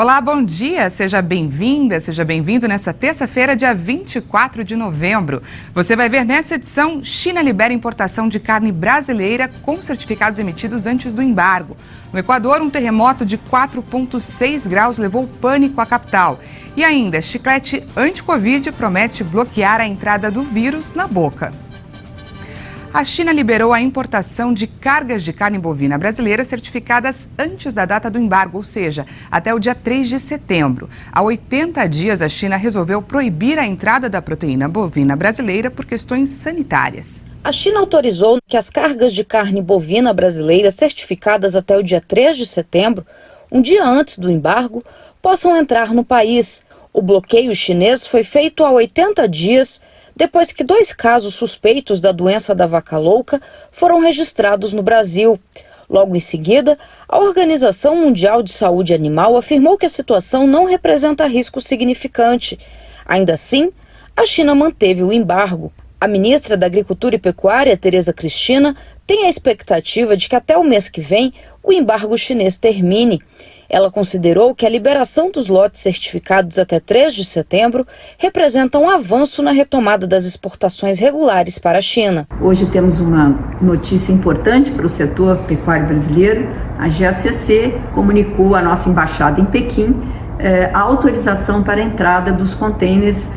Olá, bom dia, seja bem-vinda, seja bem-vindo nessa terça-feira, dia 24 de novembro. Você vai ver nessa edição, China libera importação de carne brasileira com certificados emitidos antes do embargo. No Equador, um terremoto de 4,6 graus levou pânico à capital. E ainda, chiclete anti-Covid promete bloquear a entrada do vírus na boca. A China liberou a importação de cargas de carne bovina brasileira certificadas antes da data do embargo, ou seja, até o dia 3 de setembro. Há 80 dias, a China resolveu proibir a entrada da proteína bovina brasileira por questões sanitárias. A China autorizou que as cargas de carne bovina brasileira certificadas até o dia 3 de setembro, um dia antes do embargo, possam entrar no país. O bloqueio chinês foi feito há 80 dias, depois que 2 casos suspeitos da doença da vaca louca foram registrados no Brasil. Logo em seguida, a Organização Mundial de Saúde Animal afirmou que a situação não representa risco significante. Ainda assim, a China manteve o embargo. A ministra da Agricultura e Pecuária, Tereza Cristina, tem a expectativa de que até o mês que vem o embargo chinês termine. Ela considerou que a liberação dos lotes certificados até 3 de setembro representa um avanço na retomada das exportações regulares para a China. Hoje temos uma notícia importante para o setor pecuário brasileiro. A GACC comunicou à nossa embaixada em Pequim a autorização para a entrada dos contêineres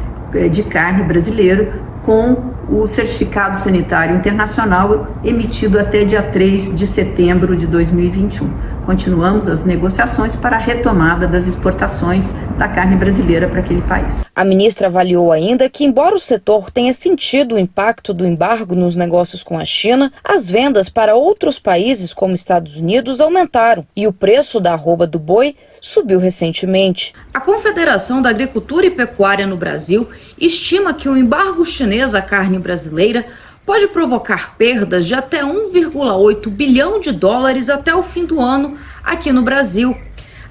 de carne brasileiro com o certificado sanitário internacional emitido até dia 3 de setembro de 2021. Continuamos as negociações para a retomada das exportações da carne brasileira para aquele país. A ministra avaliou ainda que, embora o setor tenha sentido o impacto do embargo nos negócios com a China, as vendas para outros países, como Estados Unidos, aumentaram e o preço da arroba do boi subiu recentemente. A Confederação da Agricultura e Pecuária no Brasil estima que o embargo chinês à carne brasileira pode provocar perdas de até 1,8 bilhão de dólares até o fim do ano aqui no Brasil.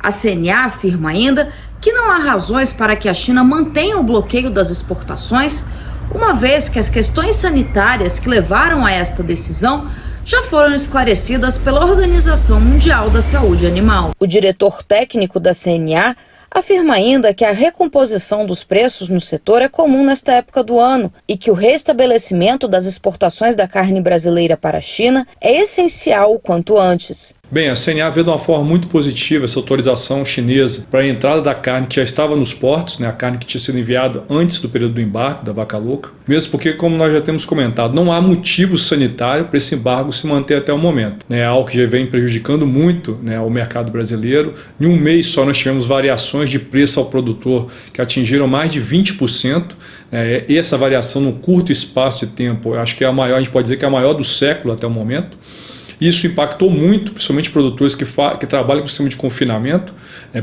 A CNA afirma ainda que não há razões para que a China mantenha o bloqueio das exportações, uma vez que as questões sanitárias que levaram a esta decisão já foram esclarecidas pela Organização Mundial da Saúde Animal. O diretor técnico da CNA afirma ainda que a recomposição dos preços no setor é comum nesta época do ano e que o restabelecimento das exportações da carne brasileira para a China é essencial o quanto antes. Bem, a CNA vê de uma forma muito positiva essa autorização chinesa para a entrada da carne que já estava nos portos, a carne que tinha sido enviada antes do período do embargo da vaca louca, mesmo porque, como nós já temos comentado, não há motivo sanitário para esse embargo se manter até o momento. É algo que já vem prejudicando muito o mercado brasileiro. Em um mês só nós tivemos variações de preço ao produtor que atingiram mais de 20%. E essa variação num curto espaço de tempo, eu acho que é a maior, a gente pode dizer que é a maior do século até o momento. Isso impactou muito, principalmente produtores que trabalham com sistema de confinamento,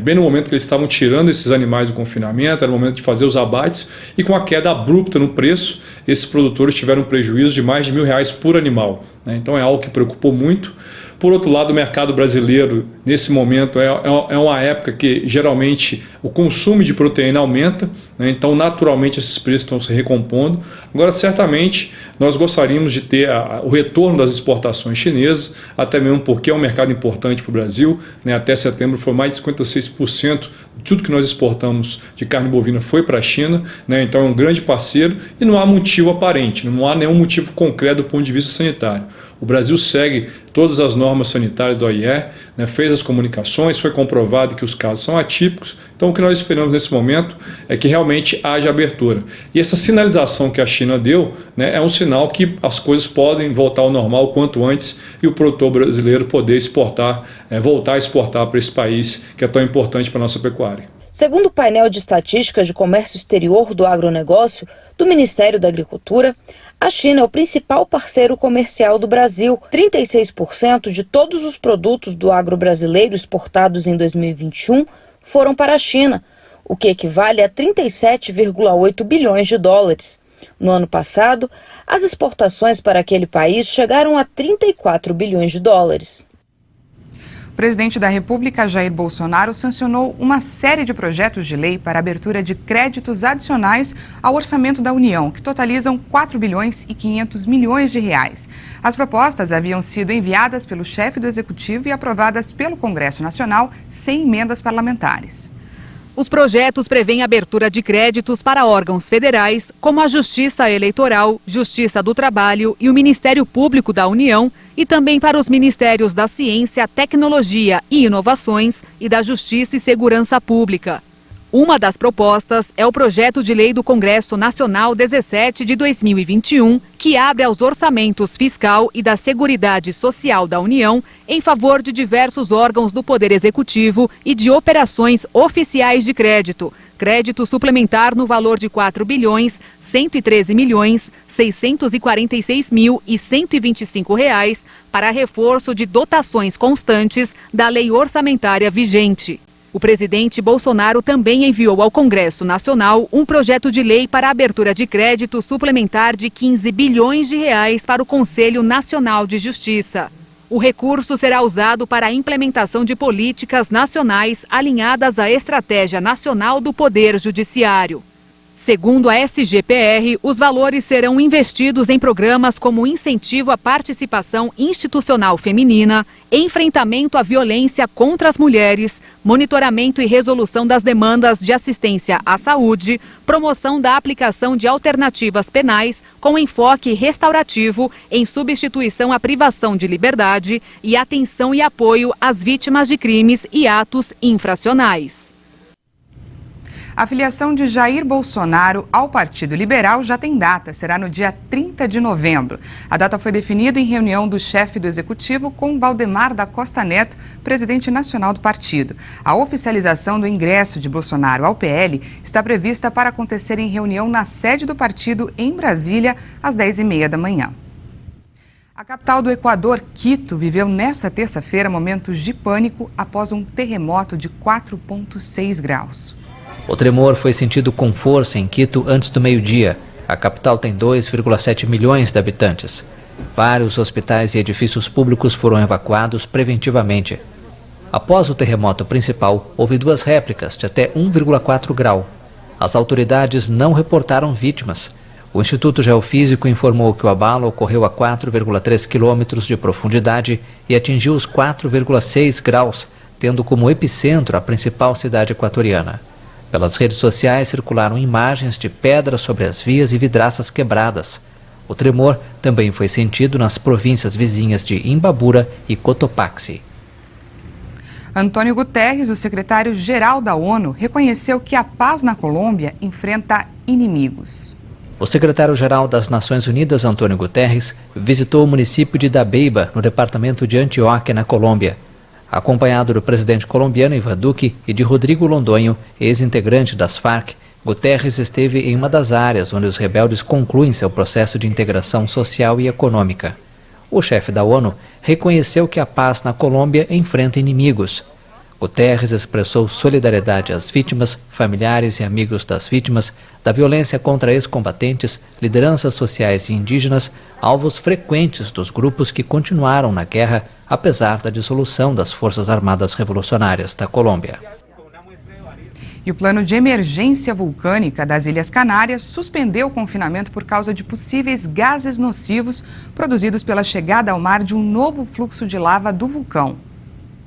bem no momento que eles estavam tirando esses animais do confinamento, era o momento de fazer os abates, e com a queda abrupta no preço, esses produtores tiveram um prejuízo de mais de R$1.000 por animal. Então é algo que preocupou muito. Por outro lado, o mercado brasileiro, nesse momento, é uma época que geralmente o consumo de proteína aumenta, então naturalmente esses preços estão se recompondo. Agora, certamente, nós gostaríamos de ter o retorno das exportações chinesas, até mesmo porque é um mercado importante para o Brasil. Até setembro foi mais de 56% de tudo que nós exportamos de carne bovina foi para a China, então é um grande parceiro e não há motivo aparente, não há nenhum motivo concreto do ponto de vista sanitário. O Brasil segue todas as normas sanitárias da OIE, fez as comunicações, foi comprovado que os casos são atípicos. Então o que nós esperamos nesse momento é que realmente haja abertura. E essa sinalização que a China deu é um sinal que as coisas podem voltar ao normal o quanto antes e o produtor brasileiro poder exportar, voltar a exportar para esse país que é tão importante para a nossa pecuária. Segundo o painel de estatísticas de comércio exterior do agronegócio do Ministério da Agricultura, a China é o principal parceiro comercial do Brasil. 36% de todos os produtos do agro brasileiro exportados em 2021 foram para a China, o que equivale a 37,8 bilhões de dólares. No ano passado, as exportações para aquele país chegaram a 34 bilhões de dólares. O presidente da República, Jair Bolsonaro, sancionou uma série de projetos de lei para a abertura de créditos adicionais ao orçamento da União, que totalizam 4 bilhões e 500 milhões de reais. As propostas haviam sido enviadas pelo chefe do Executivo e aprovadas pelo Congresso Nacional sem emendas parlamentares. Os projetos prevêem abertura de créditos para órgãos federais, como a Justiça Eleitoral, Justiça do Trabalho e o Ministério Público da União, e também para os Ministérios da Ciência, Tecnologia e Inovações e da Justiça e Segurança Pública. Uma das propostas é o projeto de lei do Congresso Nacional 17 de 2021, que abre aos orçamentos fiscal e da Seguridade Social da União em favor de diversos órgãos do Poder Executivo e de operações oficiais de crédito. Crédito suplementar no valor de R$ 4.113.646.125 para reforço de dotações constantes da lei orçamentária vigente. O presidente Bolsonaro também enviou ao Congresso Nacional um projeto de lei para a abertura de crédito suplementar de R$ 15 bilhões para o Conselho Nacional de Justiça. O recurso será usado para a implementação de políticas nacionais alinhadas à Estratégia Nacional do Poder Judiciário. Segundo a SGPR, os valores serão investidos em programas como incentivo à participação institucional feminina, enfrentamento à violência contra as mulheres, monitoramento e resolução das demandas de assistência à saúde, promoção da aplicação de alternativas penais com enfoque restaurativo em substituição à privação de liberdade e atenção e apoio às vítimas de crimes e atos infracionais. A filiação de Jair Bolsonaro ao Partido Liberal já tem data, será no dia 30 de novembro. A data foi definida em reunião do chefe do Executivo com Valdemar da Costa Neto, presidente nacional do partido. A oficialização do ingresso de Bolsonaro ao PL está prevista para acontecer em reunião na sede do partido em Brasília, às 10h30 da manhã. A capital do Equador, Quito, viveu nesta terça-feira momentos de pânico após um terremoto de 4,6 graus. O tremor foi sentido com força em Quito antes do meio-dia. A capital tem 2,7 milhões de habitantes. Vários hospitais e edifícios públicos foram evacuados preventivamente. Após o terremoto principal, houve 2 réplicas de até 1,4 grau. As autoridades não reportaram vítimas. O Instituto Geofísico informou que o abalo ocorreu a 4,3 quilômetros de profundidade e atingiu os 4,6 graus, tendo como epicentro a principal cidade equatoriana. Pelas redes sociais circularam imagens de pedras sobre as vias e vidraças quebradas. O tremor também foi sentido nas províncias vizinhas de Imbabura e Cotopaxi. Antônio Guterres, o secretário-geral da ONU, reconheceu que a paz na Colômbia enfrenta inimigos. O secretário-geral das Nações Unidas, Antônio Guterres, visitou o município de Dabeiba, no departamento de Antioquia, na Colômbia. Acompanhado do presidente colombiano Iván Duque e de Rodrigo Londoño, ex-integrante das Farc, Guterres esteve em uma das áreas onde os rebeldes concluem seu processo de integração social e econômica. O chefe da ONU reconheceu que a paz na Colômbia enfrenta inimigos. Guterres expressou solidariedade às vítimas, familiares e amigos das vítimas, da violência contra ex-combatentes, lideranças sociais e indígenas, alvos frequentes dos grupos que continuaram na guerra, apesar da dissolução das Forças Armadas Revolucionárias da Colômbia. E o plano de emergência vulcânica das Ilhas Canárias suspendeu o confinamento por causa de possíveis gases nocivos produzidos pela chegada ao mar de um novo fluxo de lava do vulcão.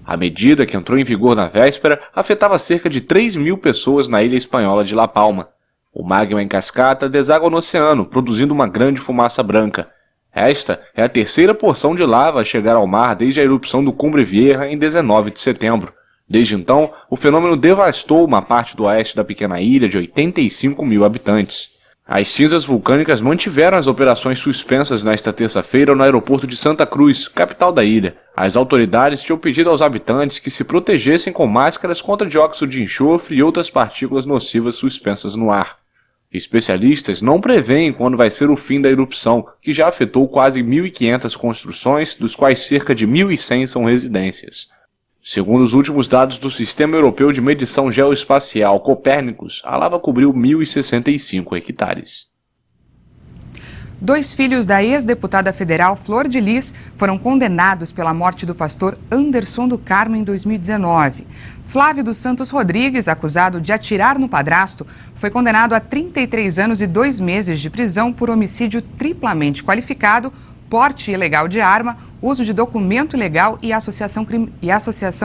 A medida, que entrou em vigor na véspera, afetava cerca de 3.000 pessoas na ilha espanhola de La Palma. O magma em cascata deságua no oceano, produzindo uma grande fumaça branca. Esta é a terceira porção de lava a chegar ao mar desde a erupção do Cumbre Vieja em 19 de setembro. Desde então, o fenômeno devastou uma parte do oeste da pequena ilha de 85.000 habitantes. As cinzas vulcânicas mantiveram as operações suspensas nesta terça-feira no aeroporto de Santa Cruz, capital da ilha. As autoridades tinham pedido aos habitantes que se protegessem com máscaras contra dióxido de enxofre e outras partículas nocivas suspensas no ar. Especialistas não preveem quando vai ser o fim da erupção, que já afetou quase 1.500 construções, dos quais cerca de 1.100 são residências. Segundo os últimos dados do Sistema Europeu de Medição Geoespacial Copérnicus, a lava cobriu 1.065 hectares. 2 filhos da ex-deputada federal Flor de Lis foram condenados pela morte do pastor Anderson do Carmo em 2019. Flávio dos Santos Rodrigues, acusado de atirar no padrasto, foi condenado a 33 anos e 2 meses de prisão por homicídio triplamente qualificado, porte ilegal de arma, uso de documento ilegal e associação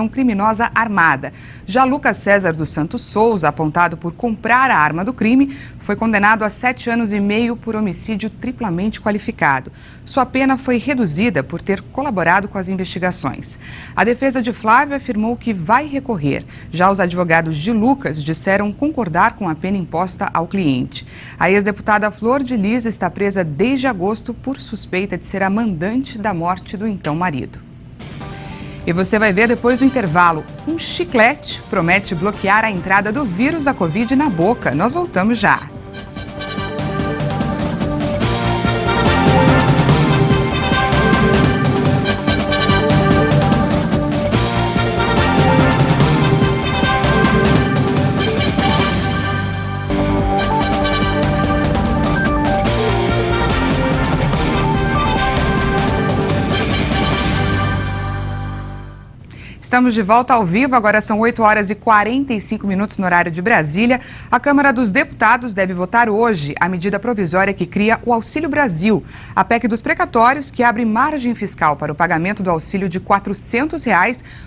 criminosa armada. Já Lucas César dos Santos Souza, apontado por comprar a arma do crime, foi condenado a 7 anos e meio por homicídio triplamente qualificado. Sua pena foi reduzida por ter colaborado com as investigações. A defesa de Flávio afirmou que vai recorrer. Já os advogados de Lucas disseram concordar com a pena imposta ao cliente. A ex-deputada Flor de Lis está presa desde agosto por suspeita de ser a mandante da morte do então marido. E você vai ver depois do intervalo, um chiclete promete bloquear a entrada do vírus da Covid na boca. Nós voltamos já. Estamos de volta ao vivo, agora são 8 horas e 45 minutos no horário de Brasília. A Câmara dos Deputados deve votar hoje a medida provisória que cria o Auxílio Brasil. A PEC dos precatórios, que abre margem fiscal para o pagamento do auxílio de R$ 400,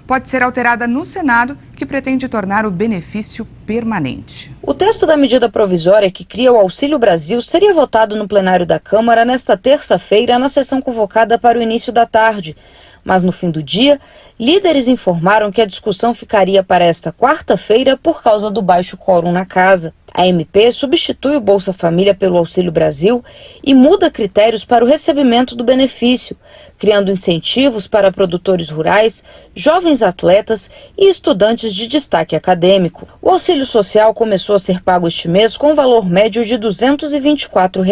pode ser alterada no Senado, que pretende tornar o benefício permanente. O texto da medida provisória que cria o Auxílio Brasil seria votado no plenário da Câmara nesta terça-feira, na sessão convocada para o início da tarde. Mas no fim do dia, líderes informaram que a discussão ficaria para esta quarta-feira por causa do baixo quórum na casa. A MP substitui o Bolsa Família pelo Auxílio Brasil e muda critérios para o recebimento do benefício, criando incentivos para produtores rurais, jovens atletas e estudantes de destaque acadêmico. O auxílio social começou a ser pago este mês com um valor médio de R$ 224.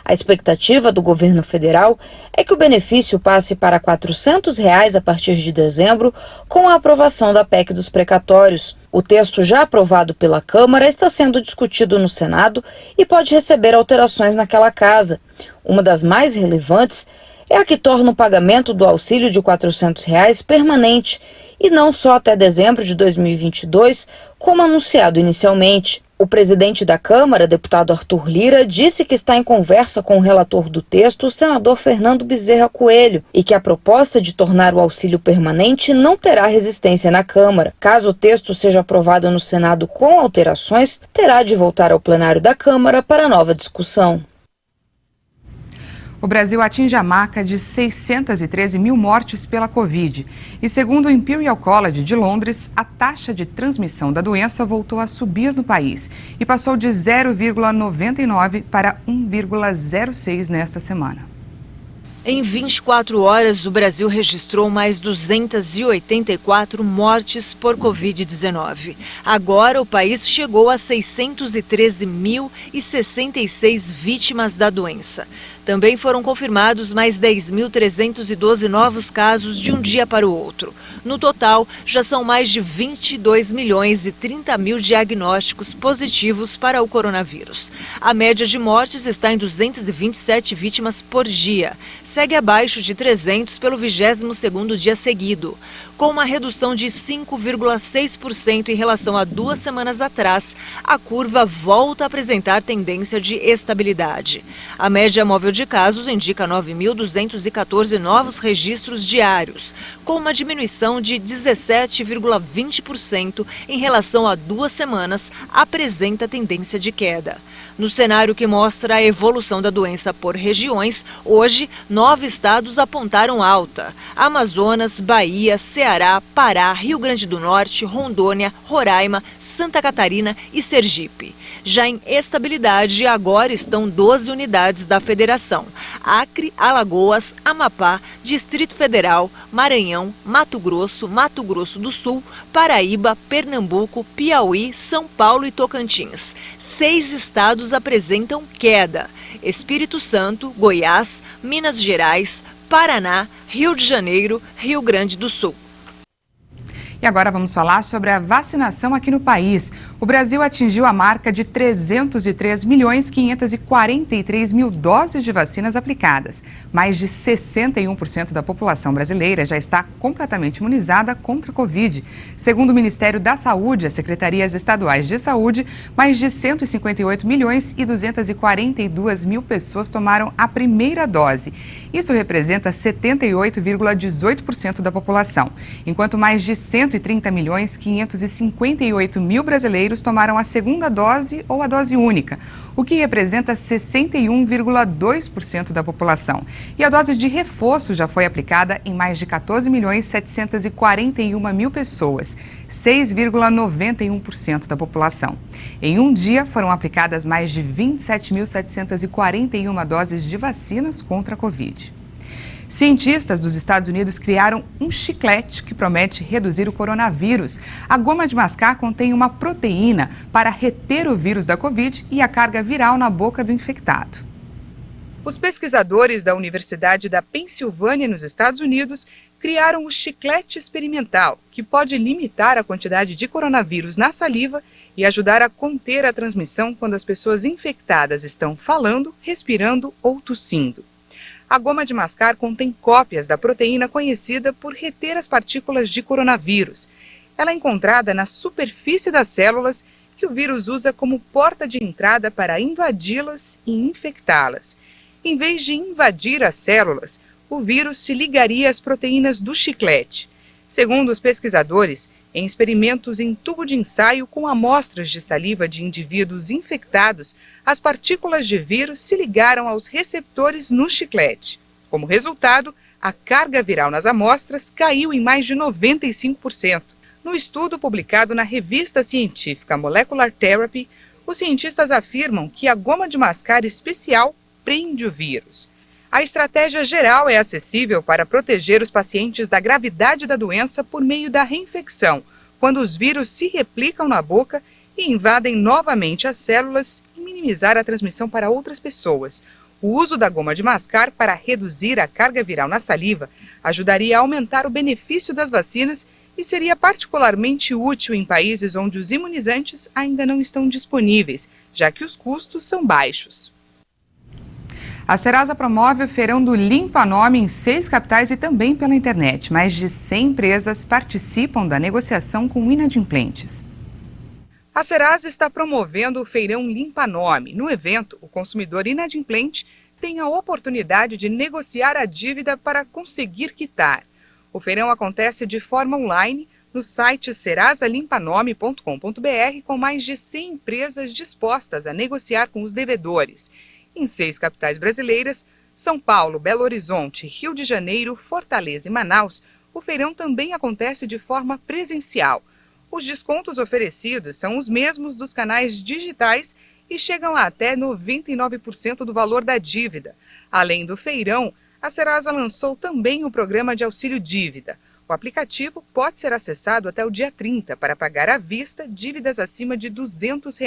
A expectativa do governo federal é que o benefício passe para R$ 400 a partir de dezembro, com a aprovação da PEC dos precatórios. O texto já aprovado pela Câmara está sendo discutido no Senado e pode receber alterações naquela casa. Uma das mais relevantes é a que torna o pagamento do auxílio de R$ 400 permanente, e não só até dezembro de 2022, como anunciado inicialmente. O presidente da Câmara, deputado Arthur Lira, disse que está em conversa com o relator do texto, o senador Fernando Bezerra Coelho, e que a proposta de tornar o auxílio permanente não terá resistência na Câmara. Caso o texto seja aprovado no Senado com alterações, terá de voltar ao plenário da Câmara para nova discussão. O Brasil atinge a marca de 613 mil mortes pela Covid. E segundo o Imperial College de Londres, a taxa de transmissão da doença voltou a subir no país e passou de 0,99 para 1,06 nesta semana. Em 24 horas, o Brasil registrou mais 284 mortes por Covid-19. Agora, o país chegou a 613.066 vítimas da doença. Também foram confirmados mais 10.312 novos casos de um dia para o outro. No total, já são mais de 22 milhões e 30 mil diagnósticos positivos para o coronavírus. A média de mortes está em 227 vítimas por dia. Segue abaixo de 300 pelo 22º dia seguido. Com uma redução de 5,6% em relação a 2 semanas atrás, a curva volta a apresentar tendência de estabilidade. A média móvel de casos indica 9.214 novos registros diários, com uma diminuição de 17,20% em relação a 2 semanas, apresenta tendência de queda. No cenário que mostra a evolução da doença por regiões, hoje 9 estados apontaram alta: Amazonas, Bahia, Ceará, Pará, Rio Grande do Norte, Rondônia, Roraima, Santa Catarina e Sergipe. Já em estabilidade, agora estão 12 unidades da Federação: Acre, Alagoas, Amapá, Distrito Federal, Maranhão, Mato Grosso do Sul, Paraíba, Pernambuco, Piauí, São Paulo e Tocantins. 6 estados apresentam queda: Espírito Santo, Goiás, Minas Gerais, Paraná, Rio de Janeiro, Rio Grande do Sul. E agora vamos falar sobre a vacinação aqui no país. O Brasil atingiu a marca de 303.543.000 doses de vacinas aplicadas. Mais de 61% da população brasileira já está completamente imunizada contra a Covid. Segundo o Ministério da Saúde e as secretarias estaduais de saúde, mais de 158.242.000 pessoas tomaram a primeira dose. Isso representa 78,18% da população, enquanto mais de 130.558.000 brasileiros tomaram a segunda dose ou a dose única, o que representa 61,2% da população. E a dose de reforço já foi aplicada em mais de 14.741.000 pessoas, 6,91% da população. Em um dia, foram aplicadas mais de 27.741 doses de vacinas contra a Covid. Cientistas dos Estados Unidos criaram um chiclete que promete reduzir o coronavírus. A goma de mascar contém uma proteína para reter o vírus da Covid e a carga viral na boca do infectado. Os pesquisadores da Universidade da Pensilvânia, nos Estados Unidos, criaram o chiclete experimental, que pode limitar a quantidade de coronavírus na saliva e ajudar a conter a transmissão quando as pessoas infectadas estão falando, respirando ou tossindo. A goma de mascar contém cópias da proteína conhecida por reter as partículas de coronavírus. Ela é encontrada na superfície das células que o vírus usa como porta de entrada para invadi-las e infectá-las. Em vez de invadir as células, o vírus se ligaria às proteínas do chiclete. Segundo os pesquisadores, em experimentos em tubo de ensaio com amostras de saliva de indivíduos infectados, as partículas de vírus se ligaram aos receptores no chiclete. Como resultado, a carga viral nas amostras caiu em mais de 95%. No estudo publicado na revista científica Molecular Therapy, os cientistas afirmam que a goma de mascar especial prende o vírus. A estratégia geral é acessível para proteger os pacientes da gravidade da doença por meio da reinfecção, quando os vírus se replicam na boca e invadem novamente as células e minimizar a transmissão para outras pessoas. O uso da goma de mascar para reduzir a carga viral na saliva ajudaria a aumentar o benefício das vacinas e seria particularmente útil em países onde os imunizantes ainda não estão disponíveis, já que os custos são baixos. A Serasa promove o feirão do Limpa Nome em 6 capitais e também pela internet. Mais de 100 empresas participam da negociação com inadimplentes. A Serasa está promovendo o feirão Limpa Nome. No evento, o consumidor inadimplente tem a oportunidade de negociar a dívida para conseguir quitar. O feirão acontece de forma online no site serasalimpaNome.com.br, com mais de 100 empresas dispostas a negociar com os devedores. Em 6 capitais brasileiras, São Paulo, Belo Horizonte, Rio de Janeiro, Fortaleza e Manaus, o feirão também acontece de forma presencial. Os descontos oferecidos são os mesmos dos canais digitais e chegam a até 99% do valor da dívida. Além do feirão, a Serasa lançou também o programa de auxílio dívida. O aplicativo pode ser acessado até o dia 30 para pagar à vista dívidas acima de R$ 200.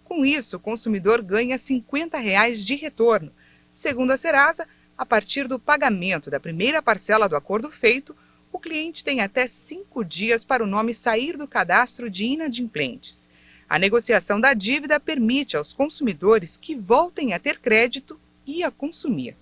Com isso, o consumidor ganha R$ 50 de retorno. Segundo a Serasa, a partir do pagamento da primeira parcela do acordo feito, o cliente tem até 5 dias para o nome sair do cadastro de inadimplentes. A negociação da dívida permite aos consumidores que voltem a ter crédito e a consumir.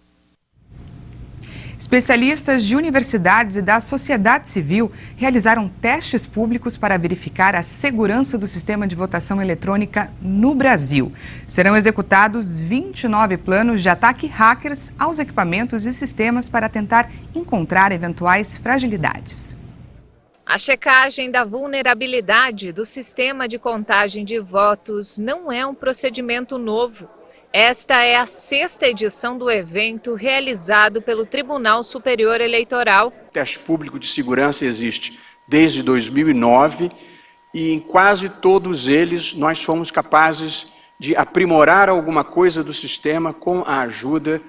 Especialistas de universidades e da sociedade civil realizaram testes públicos para verificar a segurança do sistema de votação eletrônica no Brasil. Serão executados 29 planos de ataque hackers aos equipamentos e sistemas para tentar encontrar eventuais fragilidades. A checagem da vulnerabilidade do sistema de contagem de votos não é um procedimento novo. Esta é a 6ª edição do evento realizado pelo Tribunal Superior Eleitoral. O teste público de segurança existe desde 2009 e em quase todos eles nós fomos capazes de aprimorar alguma coisa do sistema com a ajuda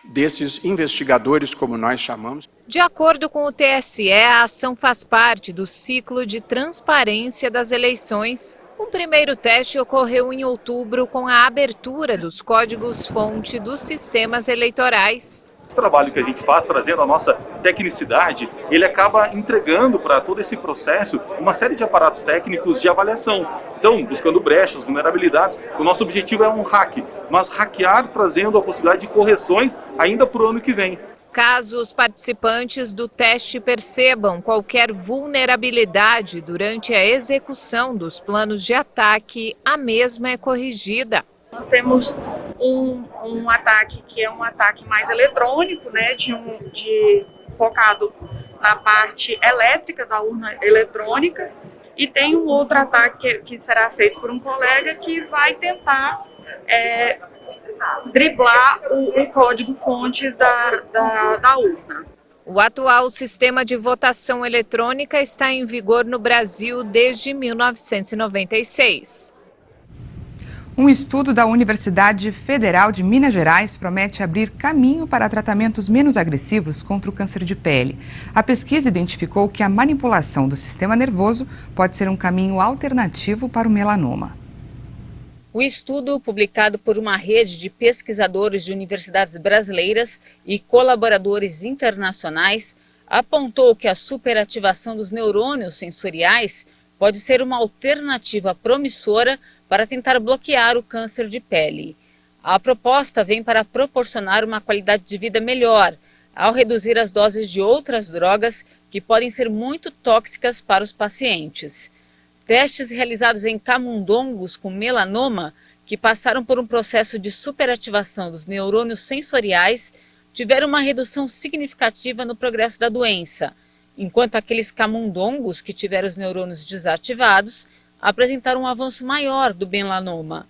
desses investigadores, como nós chamamos. De acordo com o TSE, a ação faz parte do ciclo de transparência das eleições. O primeiro teste ocorreu em outubro com a abertura dos códigos-fonte dos sistemas eleitorais. Esse trabalho que a gente faz, trazendo a nossa tecnicidade, ele acaba entregando para todo esse processo uma série de aparatos técnicos de avaliação. Então, buscando brechas, vulnerabilidades, o nosso objetivo é um hack, mas hackear trazendo a possibilidade de correções ainda para o ano que vem. Caso os participantes do teste percebam qualquer vulnerabilidade durante a execução dos planos de ataque, a mesma é corrigida. Nós temos um ataque que é um ataque mais eletrônico, né, focado na parte elétrica da urna eletrônica, e tem um outro ataque que será feito por um colega que vai tentar driblar o código-fonte da urna. O atual sistema de votação eletrônica está em vigor no Brasil desde 1996. Um estudo da Universidade Federal de Minas Gerais promete abrir caminho para tratamentos menos agressivos contra o câncer de pele. A pesquisa identificou que a manipulação do sistema nervoso pode ser um caminho alternativo para o melanoma. O estudo, publicado por uma rede de pesquisadores de universidades brasileiras e colaboradores internacionais, apontou que a superativação dos neurônios sensoriais pode ser uma alternativa promissora para tentar bloquear o câncer de pele. A proposta vem para proporcionar uma qualidade de vida melhor, ao reduzir as doses de outras drogas que podem ser muito tóxicas para os pacientes. Testes realizados em camundongos com melanoma, que passaram por um processo de superativação dos neurônios sensoriais, tiveram uma redução significativa no progresso da doença, enquanto aqueles camundongos que tiveram os neurônios desativados apresentaram um avanço maior do melanoma.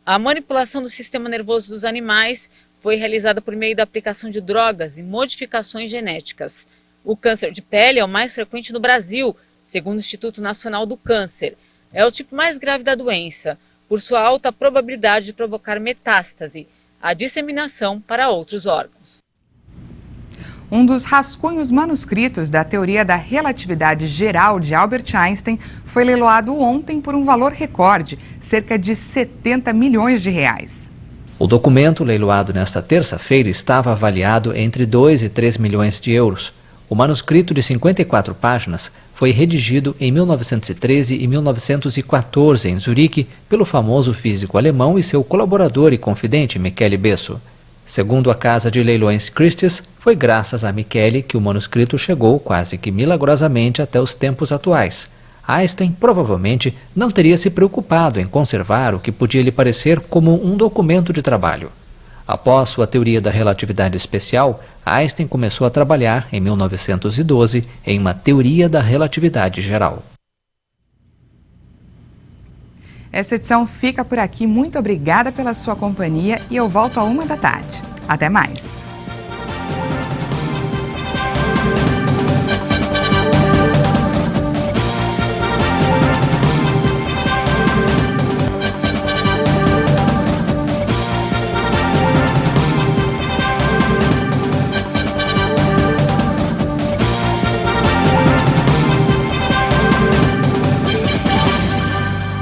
A manipulação do sistema nervoso dos animais foi realizada por meio da aplicação de drogas e modificações genéticas. O câncer de pele é o mais frequente no Brasil, segundo o Instituto Nacional do Câncer. É o tipo mais grave da doença, por sua alta probabilidade de provocar metástase, a disseminação para outros órgãos. Um dos rascunhos manuscritos da teoria da relatividade geral de Albert Einstein foi leiloado ontem por um valor recorde, cerca de 70 milhões de reais. O documento leiloado nesta terça-feira estava avaliado entre 2 e 3 milhões de euros. O manuscrito de 54 páginas foi redigido em 1913 e 1914 em Zurique pelo famoso físico alemão e seu colaborador e confidente Michele Besso. Segundo a casa de leilões Christie's, foi graças a Michele que o manuscrito chegou quase que milagrosamente até os tempos atuais. Einstein provavelmente não teria se preocupado em conservar o que podia lhe parecer como um documento de trabalho. Após sua teoria da relatividade especial, Einstein começou a trabalhar, em 1912, em uma teoria da relatividade geral. Essa edição fica por aqui. Muito obrigada pela sua companhia e eu volto à 1 da tarde. Até mais!